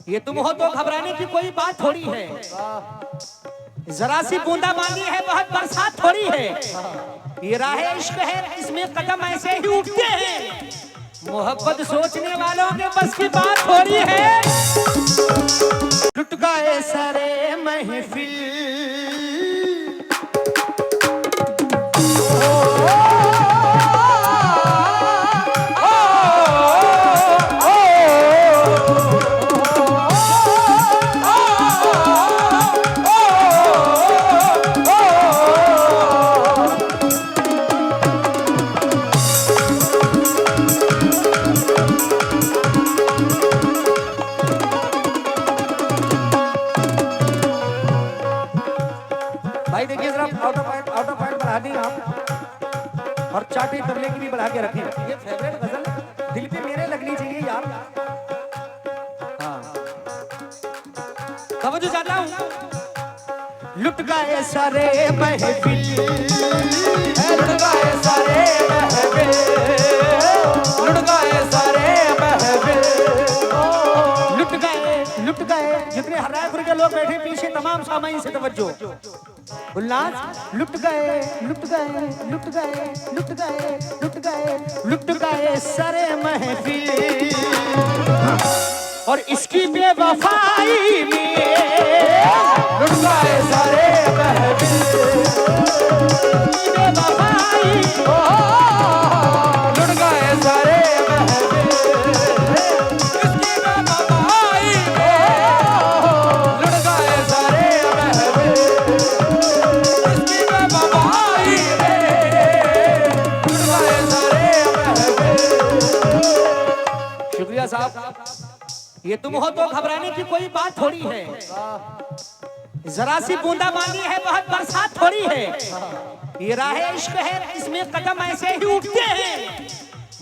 ये तुम हो तो घबराने की कोई बात थोड़ी है। जरा सी बूंदाबांदी है, बहुत बरसात थोड़ी है। ये राह इश्क है, इसमें कदम ऐसे ही उठते हैं। मोहब्बत सोचने वालों के बस की बात थोड़ी है। लुट गए सारे महफिल, भाई देखिए जरा आउट ऑफ पॉइंट बढ़ा दी आप, और चाटी तबले की भी बढ़ा के रखी। ये फेवरेट गजल दिल पे मेरे लगनी चाहिए यार। हाँ समझो जाता हूँ। लुट गए सारे महफिल, लुट गए सारे महफिल, लुट गए सारे महफिल, लुट गए जितने हरायपुर के लोग बैठे पीछे तमाम सामाइन से तवज्जो। उल्लास लुट गए लुट गए लुट गए लुट गए लुट गए लुट गए सारे महफिल, और इसकी बेवफाई में लुट गए सारे महफिल, बेवफाई लुट गए सारे महफिल, इसकी बेवफाई लुट गए सारे महफिल, इसकी बेवफाई लुट गए सारे महफिल। शुक्रिया साहब। ये तुम हो तो घबराने की कोई बात थोड़ी है। जरा सी बूंदाबांदी है, बहुत बरसात थोड़ी है। ये राह इश्क है, इसमें कदम ऐसे ही उठते हैं।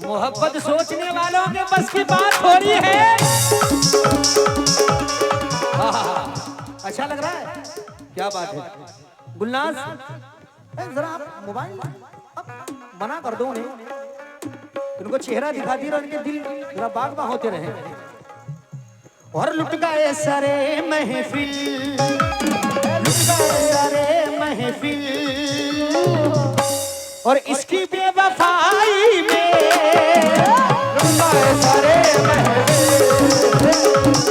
मोहब्बत सोचने वालों के बस की बात थोड़ी है। अच्छा लग रहा है, क्या बात है। गुलनाज जरा आप मोबाइल मना कर दो उन्हें, उनको चेहरा दिखा दी और उनके दिल जरा बाग बाग होते रहे। और लुट गए सारे महफिल, लुट गए सारे महफिल, और इसकी बेवफाई में लुट गए सारे महफिल,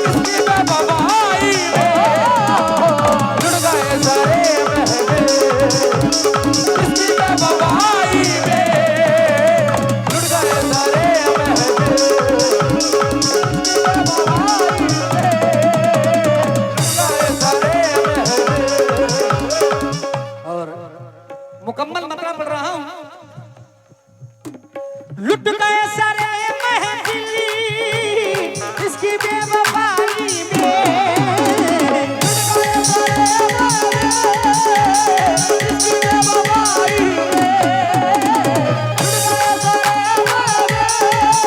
इसकी बेवफाई में लुट गए सारे महफिल, इसकी बेवफाई में लुट गए सारे महफिल। मुकम्मल मतला पढ़ रहा हूं। लुट गए सारे महफिल, इसकी बेवफाई में लुट गए सारे महफिल, इसकी बेवफाई में लुट गए सारे महफिल,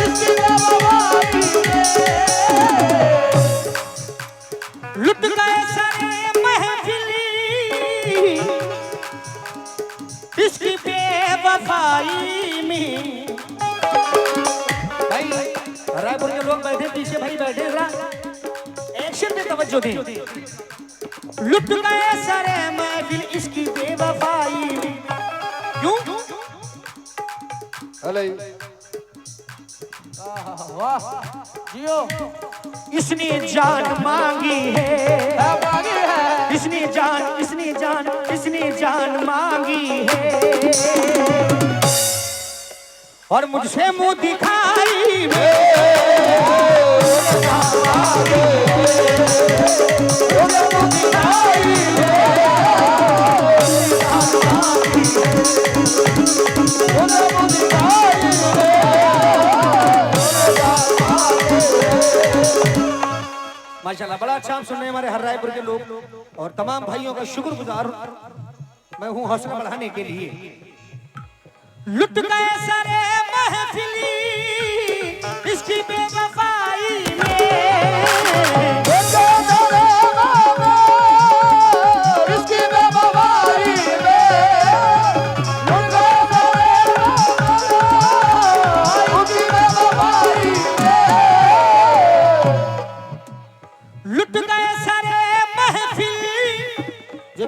इसकी बेवफाई में लुट गए सारे महफिल, इसकी बेवफाई में। भाई रायपुर के लोग बैठे पीछे, भाई बैठे जरा एक्शन में तवज्जो दें। लुट गए सारे महफिल, इसकी बेवफाई में। क्यों? हेलो वाह जियो। इसने जान मांगी है, मांगी है, इसने जान इसने जान मांगी है, और मुझसे मुंह दिखाई में माशाल्लाह बड़ा अच्छा आप सुन रहे हैं हमारे हर रायपुर के लोग, और तमाम भाइयों का शुक्रगुजार मैं हूं हौसला बढ़ाने के लिए। लुट गए सारे महफिली, इसकी बेवफाई में इसकी बेवफाई में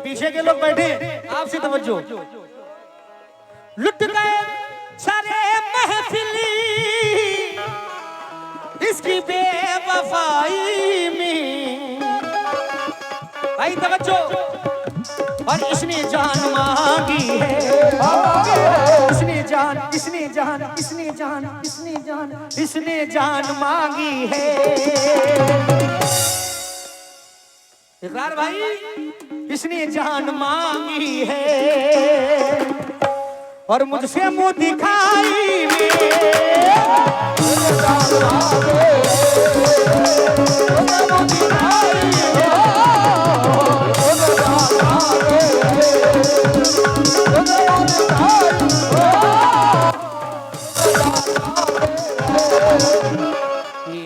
पीछे के लोग बैठे आपसे तवज्जो। लुट गए सारे महफिली इसकी बेवफाई में। भाई तवज्जो। और इसने जान मांगी है, इसने जान, इसने जान, इसने जान, इसने जान, इसने जान मांगी है। इकरार भाई, इसने जान मांगी है और मुझसे मुंह दिखाई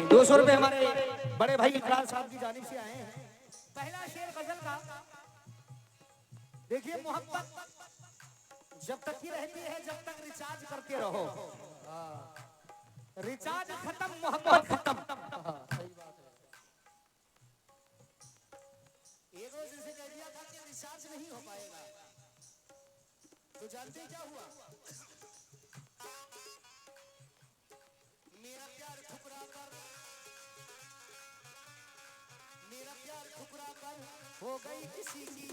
₹200 हमारे बड़े भाई इकरार साहब की जानिब से आए हैं। पहला शेर गजल का देखिए, मोहब्बत जब तक ही रहती है जब तक रिचार्ज करते रहो, रिचार्ज खत्म मोहब्बत खत्म। सही बात है। एक रोज इसे कह दिया था कि रिचार्ज नहीं हो पाएगा, तो जानते क्या हुआ? मेरा प्यार ठुकरा कर, मेरा प्यार ठुकरा कर हो गई किसी की